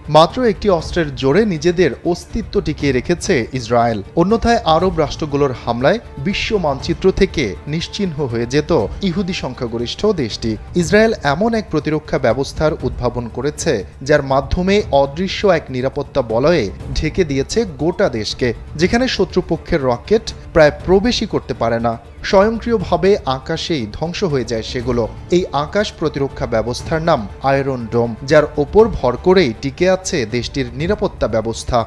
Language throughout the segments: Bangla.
মাত্র একটি অস্ত্রের জোরে নিজেদের অস্তিত্ব টিকিয়ে রেখেছে ইসরায়েল। অন্যথায় আরব রাষ্ট্রগুলোর হামলায় বিশ্ব মানচিত্র থেকে নিশ্চিহ্ন হয়ে যেত ইহুদি সংখ্যাগরিষ্ঠ দেশটি। ইসরায়েল এমন এক প্রতিরক্ষা ব্যবস্থার উদ্ভাবন করেছে যার মাধ্যমে অদৃশ্য এক নিরাপত্তা বলয়ে ঢেকে দিয়েছে গোটা দেশকে, যেখানে শত্রুপক্ষের রকেট প্রায় প্রবেশই করতে পারে না। স্বয়ংক্রিয়ভাবে আকাশেই ধ্বংস হয়ে যায় সেগুলো। এই আকাশ প্রতিরক্ষা ব্যবস্থার নাম আয়রন ডোম, যার ওপর ভর করেই টিকে আছে দেশটির নিরাপত্তা ব্যবস্থা।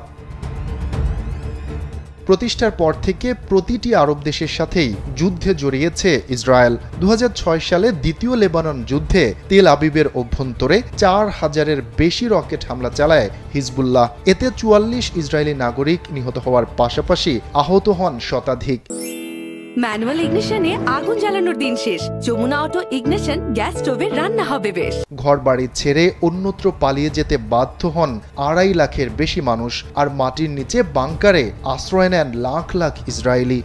প্রতিষ্ঠার পর থেকে প্রতিটি আরব দেশের সাথেই যুদ্ধে জড়িয়েছে ইসরায়েল। 2006 সালে দ্বিতীয় লেবানন যুদ্ধে তেল আবিবের অভ্যন্তরে 4000-এর বেশি রকেট হামলা চালায় হিজবুল্লাহ। এতে 44 ইসরায়েলি নাগরিক নিহত হওয়ার পাশাপাশি আহত হন শতাধিক। ম্যানুয়াল ইগনিশনে আগুন জ্বালানোর দিন শেষ। যমুনা অটো ইগনিশন গ্যাস স্টোভে রান্না হবে বেশ। ঘরবাড়ি ছেড়ে অন্যত্র পালিয়ে যেতে বাধ্য হন 2.5 লাখের বেশি মানুষ, আর মাটির নিচে বাংকারে আশ্রয় নেন লাখ লাখ ইসরায়েলি।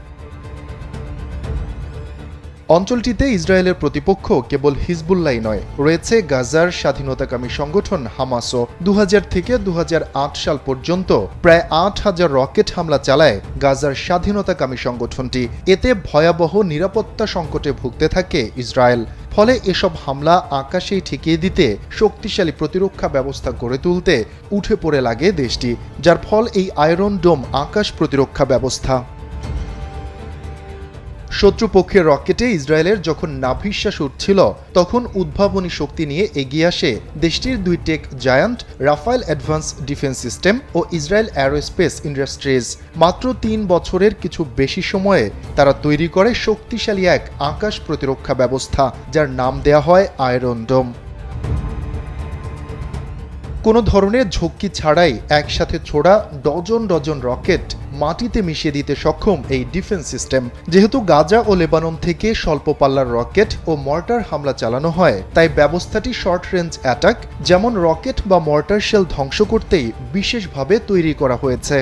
অঞ্চলটিতে ইসরায়েলের প্রতিপক্ষ কেবল হিজবুল্লাহই নয়, রয়েছে গাজার স্বাধীনতাকামী সংগঠন হামাসও। 2000 থেকে 2008 সাল পর্যন্ত প্রায় 8000 রকেট হামলা চালায় গাজার স্বাধীনতাকামী সংগঠনটি। এতে ভয়াবহ নিরাপত্তা সংকটে ভুগতে থাকে ইসরায়েল। ফলে এসব হামলা আকাশেই ঠেকিয়ে দিতে শক্তিশালী প্রতিরক্ষা ব্যবস্থা গড়ে তুলতে উঠে পড়ে লাগে দেশটি, যার ফল এই আয়রন ডোম আকাশ প্রতিরক্ষা ব্যবস্থা। শত্রুপক্ষের রকেটে ইসরায়েলের যখন নাভিশ্বাস উঠছিল, তখন উদ্ভাবনী শক্তি নিয়ে এগিয়ে আসে দেশটির দুই tech giant Rafael advance defence system ও ইসরায়েল অ্যারোস্পেস ইন্ডাস্ট্রিজ। মাত্র 3 বছরের কিছু বেশি সময়ে তারা তৈরি করে শক্তিশালী এক আকাশ প্রতিরক্ষা ব্যবস্থা, যার নাম দেয়া হয় আয়রন ডোম। কোনো ধরনের ঝক্কি ছাড়াই একসাথে ছোড়া ডজন ডজন রকেট মাটিতে মিশিয়ে দিতে সক্ষম এই ডিফেন্স সিস্টেম। যেহেতু গাজা ও লেবানন থেকে স্বল্প পাল্লার রকেট ও মর্টার হামলা চালানো হয়, তাই ব্যবস্থাটি শর্ট রেঞ্জ অ্যাটাক, যেমন রকেট বা মর্টার শেল ধ্বংস করতেই বিশেষভাবে তৈরি করা হয়েছে।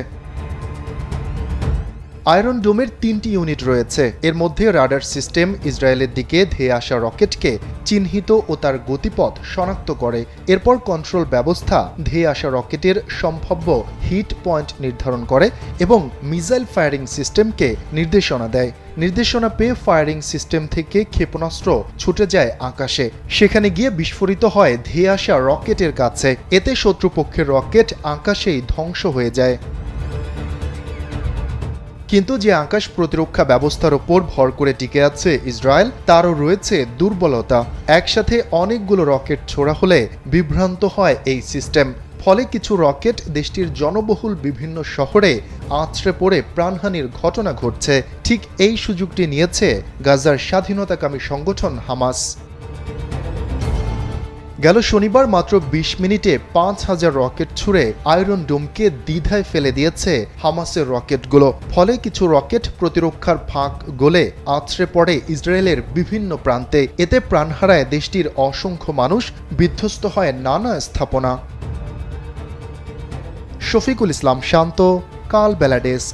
আয়রন ডোমের 3টি ইউনিট রয়েছে। এর মধ্যে রাডার সিস্টেম ইসরায়েলের দিকে ধেয়ে আসা রকেটকে চিহ্নিত ও তার গতিপথ শনাক্ত করে। এরপর কন্ট্রোল ব্যবস্থা ধেয়ে আসা রকেটের সম্ভাব্য হিট পয়েন্ট নির্ধারণ করে এবং মিসাইল ফায়ারিং সিস্টেমকে নির্দেশনা দেয়। নির্দেশনা পেয়ে ফায়ারিং সিস্টেম থেকে ক্ষেপণাস্ত্র ছুটে যায় আকাশে, সেখানে গিয়ে বিস্ফোরিত হয় ধেয়ে আসা রকেটের কাছে। এতে শত্রুপক্ষের রকেট আকাশেই ধ্বংস হয়ে যায়। কিন্তু যে আকাশ প্রতিরক্ষা ব্যবস্থার ওপর ভর করে টিকে আছে ইসরায়েল, তারও রয়েছে দুর্বলতা। একসাথে অনেকগুলো রকেট ছোড়া হলে বিভ্রান্ত হয় এই সিস্টেম। ফলে কিছু রকেট দেশটির জনবহুল বিভিন্ন শহরে আছড়ে পড়ে প্রাণহানির ঘটনা ঘটছে। ঠিক এই সুযোগটি নিয়েছে গাজার স্বাধীনতাকামী সংগঠন হামাস। গেল শনিবার মাত্র 20 মিনিটে 5000 রকেট ছুড়ে আয়রন ডোমকে দ্বিধায় ফেলে দিয়েছে হামাসের রকেটগুলো। ফলে কিছু রকেট প্রতিরক্ষার ফাঁক গলে আছড়ে পড়ে ইসরায়েলের বিভিন্ন প্রান্তে। এতে প্রাণ হারায় দেশটির অসংখ্য মানুষ, বিধ্বস্ত হয় নানা স্থাপনা। শফিকুল ইসলাম শান্ত, কাল বেলা ডেস্ক।